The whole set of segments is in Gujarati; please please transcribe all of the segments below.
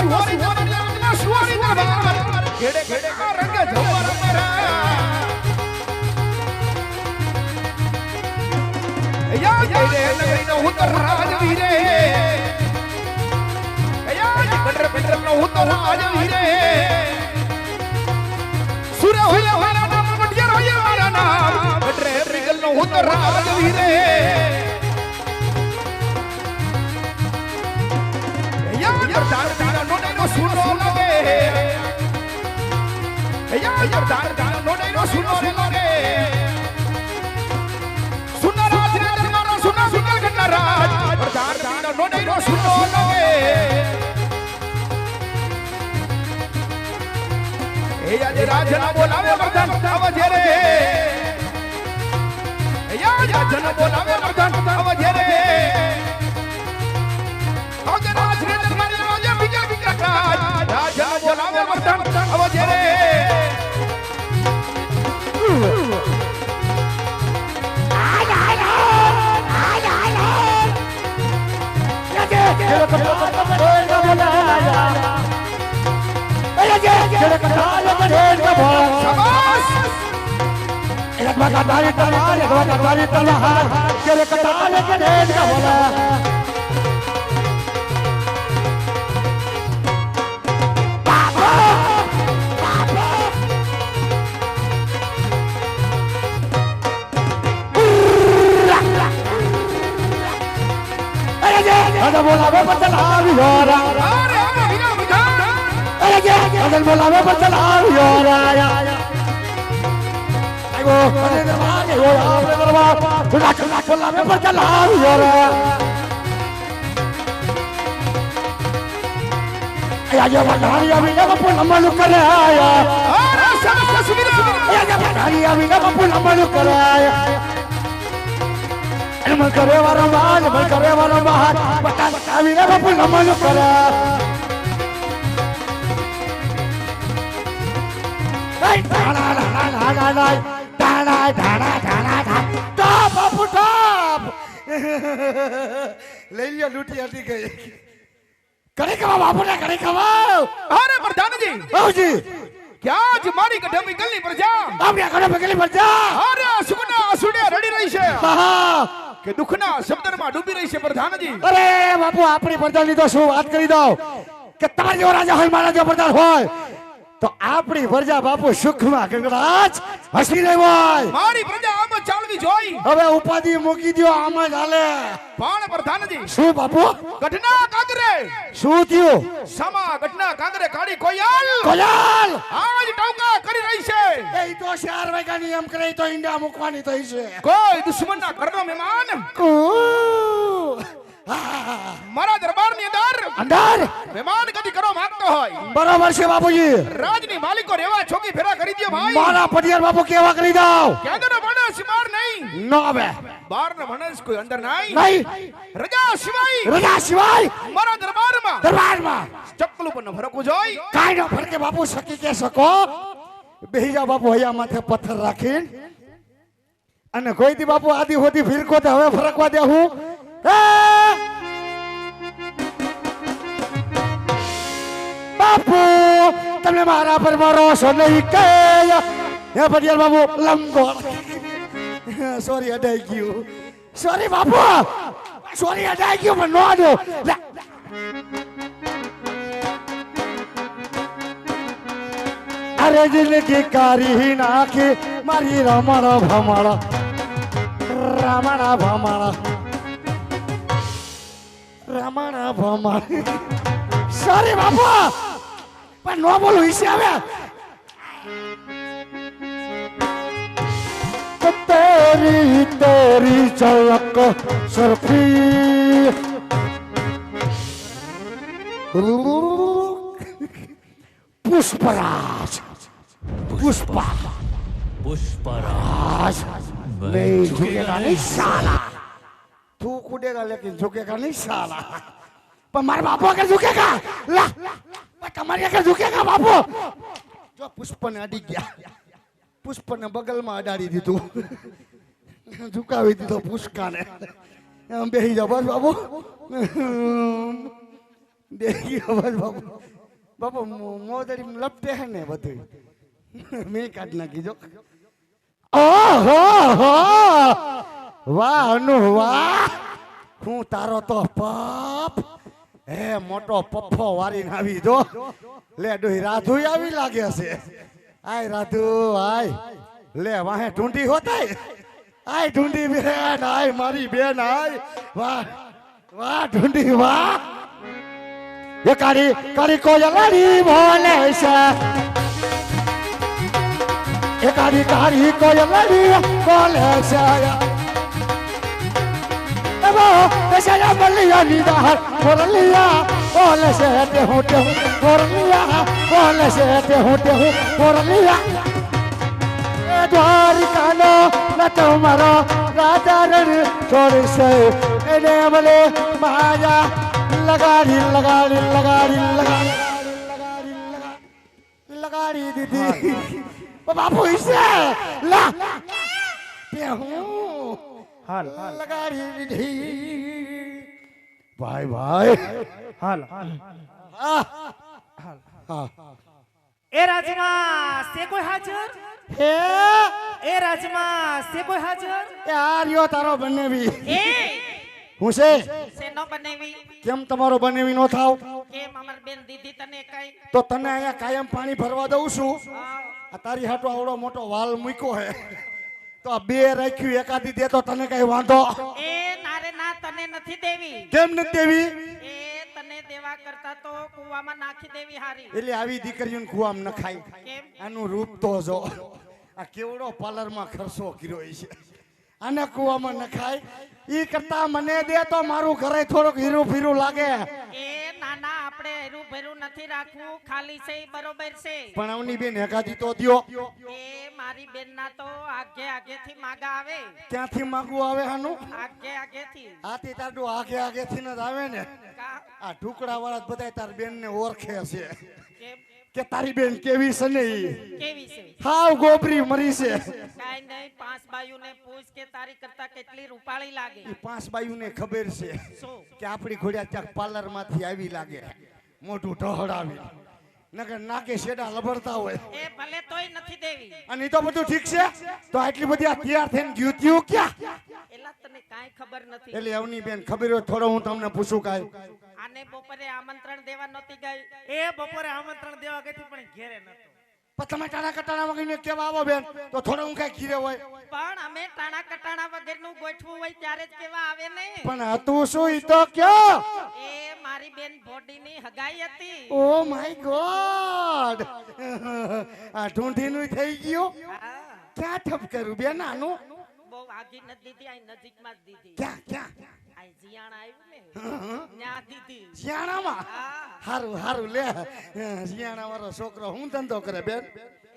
सुवारी जमनिया सुवारी दरबार खेड़े खेड़े का रंग जवर मेरा या तेरे नगरी नो उतर राजवीरे या कटर कटर नो उतर राजवीरे सुरे होया वाला नाम मटिया होया वाला नाम कटरे रिगल नो उतर राजवीरे या जरदार दाना नोने नो सुनो लगे या जरदार दाना नोने नो सुनो लगे सुना राज रे दरबार सुना सिंगल गन्ना राज जरदार दाना नोने नो सुनो लगे ए आज राजना बोलावे वर्धन अवजे रे या राजना बोलावे वर्धन अवजे रे अवजे राज रे दरबार अवजे बिगल बिगल राज राजना बोलावे वर्धन अवजे रे Ada bola betul aviora. Ada bola betul aviora. Ayo, ada mana? Ayo, ada mana? Sudah bola betul aviora. Ayo, mana? Ayo, apa pun nama lu keraya. Ayo, apa pun nama lu keraya. Mal करे वाला बाहर बता अभी ना बापू नमन करा टॉप बापू टॉप ले लिया लूटी हटी गई करे कमा बापू ने करे कमा अरे प्रधान जी बाबू जी क्या आज मारी गड्ढे में गली पर जा अब क्या करे गली पर जा अरे सुगना सुड़े रड़ी रही है हां કે દુખના શબ્દમાં ડૂબી રહી છે પ્રધાનજી અરે બાપુ આપણી પ્રધાનની તો શું વાત કરી દો કે તમારા જેવો રાજા હોય મારા જેવો પ્રધાન હોય તો આપણી પ્રજા બાપુ સુખમાં ગંગરાજ હસી રહી હોય મારી પ્રજા આમ ચાલવી જોઈ હવે ઉપાધિ મૂકી દો આમ જ હાલે પણ પ્રધાનજી શું બાપુ ઘટના કાગરે શું થયું સમા ઘટના કાગરે કાઢી કોયલ કોયલ આજ ટોકા કરી રહી છે એ તો 4 વાગ્યાની એમ કરે તો ઈંડા મૂકવાની થઈ છે કોઈ દુશ્મનના ઘરનો મહેમાન મારા દરબારની અંદર મહેમાન ગતિ કરવા માંગતો હોય બરાબર છે બાપુજી રાજની માલિકો રેવા છોકી ફેરા કરી દયો ભાઈ મારા પટિયાર બાપુ કેવા કરી દઉં કેદનો માણસ બાર નહીં નો આવે બાર નો માણસ કોઈ અંદર નહીં નહીં રજા સિવાય મારા દરબારમાં ચક્કલ ઉપર ન ફરકવું જોઈ કાઈ ન ફરકે બાપુ સકી કે શકો બેહી જા બાપુ હૈયા માથે પથ્થર રાખીને અને ગોઈતી બાપુ આદી હોતી ફિરકો તે હવે ફરકવા દેહું બાપુ તમને મારા પર ભરોસો નહીં કે હે પટિયાર બાપુ લંગો સોરી અડાઈ ગયું સોરી બાપુ સોરી અડાઈ ગયું પણ નો દો અરે જિંદગી કારી નાખી મારી રમણ ભમણ રમણ ભમણ સોરી બાપુ પણ નો બોલું હિસાબે तेरी झलक सरफी पुष्पराज पुष्पराज नहीं झुकेगा नहीं साला तू कूदेगा लेकिन झुकेगा नहीं साला पर मारे बापू अगर झुकेगा ला तुम्हारी अगर झुकेगा बापू जो पुष्प ने अड़ी गया पुष्प ने बगल में अडाड़ी दी तू झुकावी दीधो पुष्का ने बेही जाओ बस बाबू દેખી અવાજ બાપુ બાપુ મોદડી લપટે હે ને બધું મેં કાઢ નાખી જો ઓહો હો વાહ અનુ વાહ હું તારો તો પપ હે મોટો પપ્પો વારીને આવી જો લે ડોહી રાધુ આવી લાગે છે આય રાધુ આય લે વાહે ઢૂંઢી હોતાય આય ઢૂંઢી બેન આય મારી બેન આય વાહ વાહ ઢૂંઢી વાહ ये कारी कारी कोयलड़ी बोले से ये कारी कोयलड़ी बोले से अब ऐसे या बलिया निदार बोलिया बोले से ते होते हो बोलिया बोले से ते होते हो बोलिया ए द्वारिका नो न तुम्हारा राजा रण छोड़ से एने बोले माया लगाड़ी लगाड़ी लगाड़ी लगाड़ी लगाड़ी दीदी ओ बापू इसे ला पे हूँ હાલ लगाड़ी दीदी भाई भाई હાલ હાલ हाँ हाँ ए राजमा से कोई हाजर हे ए राजमा से कोई हाजर यार यो तारो बने भी ए હું છે से नो बनेवी કેમ તમારો બનેવી નો થાવ કેમ અમર બેન દીદી તને કઈ તો તને અહીંયા કાયમ પાણી ભરવા દઉં છું હા, આ તારી હાટો આવડો મોટો વાલ મૂક્યો હે તો આ બે રાખ્યું એકાદી દે તો તને કઈ વાંધો એ નારે ના તને નથી દેવી કેમ નથી દેવી એ તને દેવા કરતા તો કુવામાં નાખી દેવી હારી એટલે આવી દીકરીઓને કુવામ ન ખાય કેમ આનું રૂપ તો જો આ કેવડો પાર્લરમાં ખર્ચો કર્યો છે આને કુવામાં ન ખાય ઈ કરતા મને દે તો મારું ઘરે થોડુંક હીરું ફીરું લાગે એ નાના આપણે હેરું ભેરું નથી રાખવું ખાલી છે ઈ બરોબર છે પણ આવની બેન એકાદી તો દ્યો એ મારી બેન ના તો આગે આગે થી માગા આવે ક્યાંથી માગવું આવે આનું આગે આગે થી આથી તારું આગે આગે થી જ આવે ને આ ઢુકડા વાળા બધા તાર બેન ને ઓળખે છે કેમ કે તારી બેન કેવી છે ને ઈ કેવી છે હાવ ગોબરી મરી છે કાઈ નહીં પાંચ બાયુ ને પૂછ કે તારી કરતા કેટલી રૂપાળી લાગે ઈ પાંચ બાયુને ખબર છે શું કે આપણી ઘોડિયા ચાક પાર્લર માંથી આવી લાગે મોઢું ઢહડાવી નકર નાકે શેડા લબડતા હોય એ ભલે તોય નથી દેવી અને ઈ તો બધું ઠીક છે તો આટલી બધી આ તૈયાર થઈને ગયું ત્યું ક્યાં એલા તને કાઈ ખબર નથી એટલે અવની બેન ખબર હોય થોડો હું તમને પૂછું કાય આને બપોરે આમંત્રણ દેવા નહોતી ગઈ એ બપોરે આમંત્રણ દેવા ગઈ હતી પણ ઘેરે નતો પણ તમે ટાણા કટાણા વગીને કેવા આવો બેન તો થોડો હું કઈ ઘીરે હોય પણ અમે ટાણા કટાણા વગરનું ગોઠવું હોય ત્યારે જ કેવા આવે ને પણ હતું શું ઈ તો કયો એ મારી બેન ભોડીની હગાઈ હતી ઓ માય ગોડ આ ઢૂંઢીનું થઈ ગયું હા, ક્યાં ઠપ કર્યું બેન આનું બહુ આગી નથી દીધી આ નજીકમાં જ દીધી ક્યાં ક્યાં આ જીયાણા આવ્યું ને ન્યા દીધી શિયાણામાં હા હારું હારું લે શિયાણા વાળો છોકરો હું ધંધો કરે બેન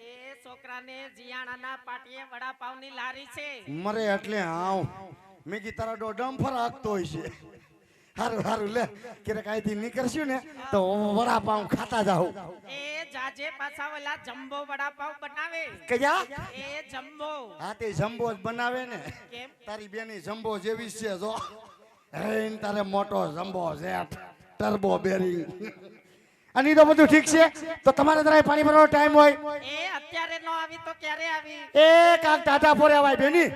એ છોકરાને જીયાણાના પાટીએ વડાપાવની લારી છે મરે એટલે આવ મેં કી તારા ડોડમ ફરાકતો હોય છે હારું હારું લે ક્યારેક અહીંથી નીકળશું ને તો વડાપાઉં ખાતા જાવ એ જાજે પાછા ઓલા જમ્બો વડાપાવ બનાવે કયા એ જમ્બો હા તે જમ્બો જ બનાવે ને કેમ તારી બેની જમ્બો જેવી છે જો હે તારે મોટો જમ્બો જેટ ટર્બો બેરિંગ અને ઈ તો બધું ઠીક છે તો તમારે જરાય પાણી ભરવાનો ટાઈમ હોય એ અત્યારે નો આવી તો ક્યારે આવી એ કાક ટાટા પોરે આવાય બેની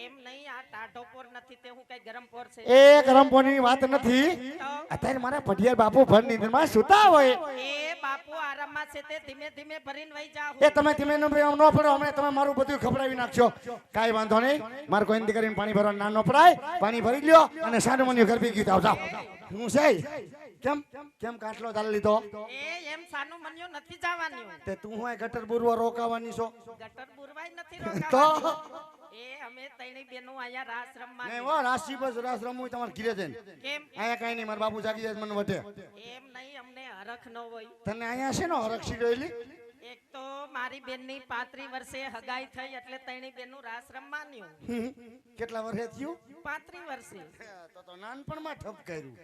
એમ નહીં આ ટાઢો પોર નથી તે હું કઈ ગરમ પોર છે એ ગરમ પોની વાત નથી અત્યારે મારા પઢિયાર બાપુ ભર નીંદરમાં સુતા હોય એ બાપુ આરામમાં છે તે ધીમે ધીમે ભરીને વઈ જાવ એ તમે ધીમે ન પડો હમણાં તમે મારું બધું ખબરાવી નાખશો કાંઈ વાંધો નહીં મારે કોઈ દીકરીને પાણી ભરવા ના ન પડાય પાણી ભરી લ્યો અને સાનું મની ઘર ભેગી જાવ જાવ હું છે કેમ કેમ કાટલો ચાલી લીધો એ એમ સાનું મન્યો નથી જવાનું તે તું હોય ગટર બુરવા રોકાવાની છો ગટર બુરવાય નથી તો રોકાવાનું એ અમે તૈણી બેનો આયા રાસ રમવા નહીં હો રાશી બસ રાસ રમવું તમારે ઘીરે જઈને કેમ અહીંયા કાંઈ નહીં મારા બાપુ જાગી જાય મને વટે એમ નહીં અમને હરખ ન હોય તને અહીંયા છે ને હરક્ષી જોયેલી એક તો મારી બેનની 35 વર્ષે હગાઈ થઈ એટલે તૈણી બેનનું રાસ રમવાનું કેટલા વર્ષે થયું 35 વર્ષે તો નાનપણમાં ઠપ કર્યું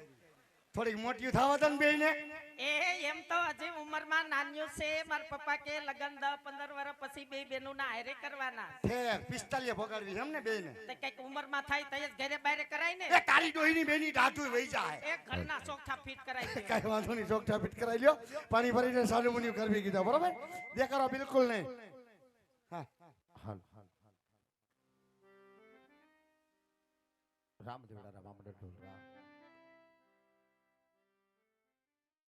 થોડીક મોટી થવા દે ને બેયને. એ એમ તો હજી ઉંમરમાં નાન્યું છે મારા પપ્પા કે લગન 10-15 વર્ષ પછી બે બેનું ના હારે કરવાના ફેર 45 ભગાડવી છે એમ ને બેયને. તે કઈક ઉંમરમાં થાય તઈ જ ઘરે બહાર કરાય ને એ તારી ડોહીની બેની ડાઢું વહી જાય. એ ઘરના ચોખ્ઠા ફીટ કરાય છે કાંઈ વાંધો નહીં, ચોકઠા ફિટ કરાવી લ્યો. પાણી ભરીને સાનું મુનિયું કરવી કીધા, બરોબર? દેખાડો બિલકુલ નહીં. હા હાલ રામદેવડા રામ મંડળ ઢોલરા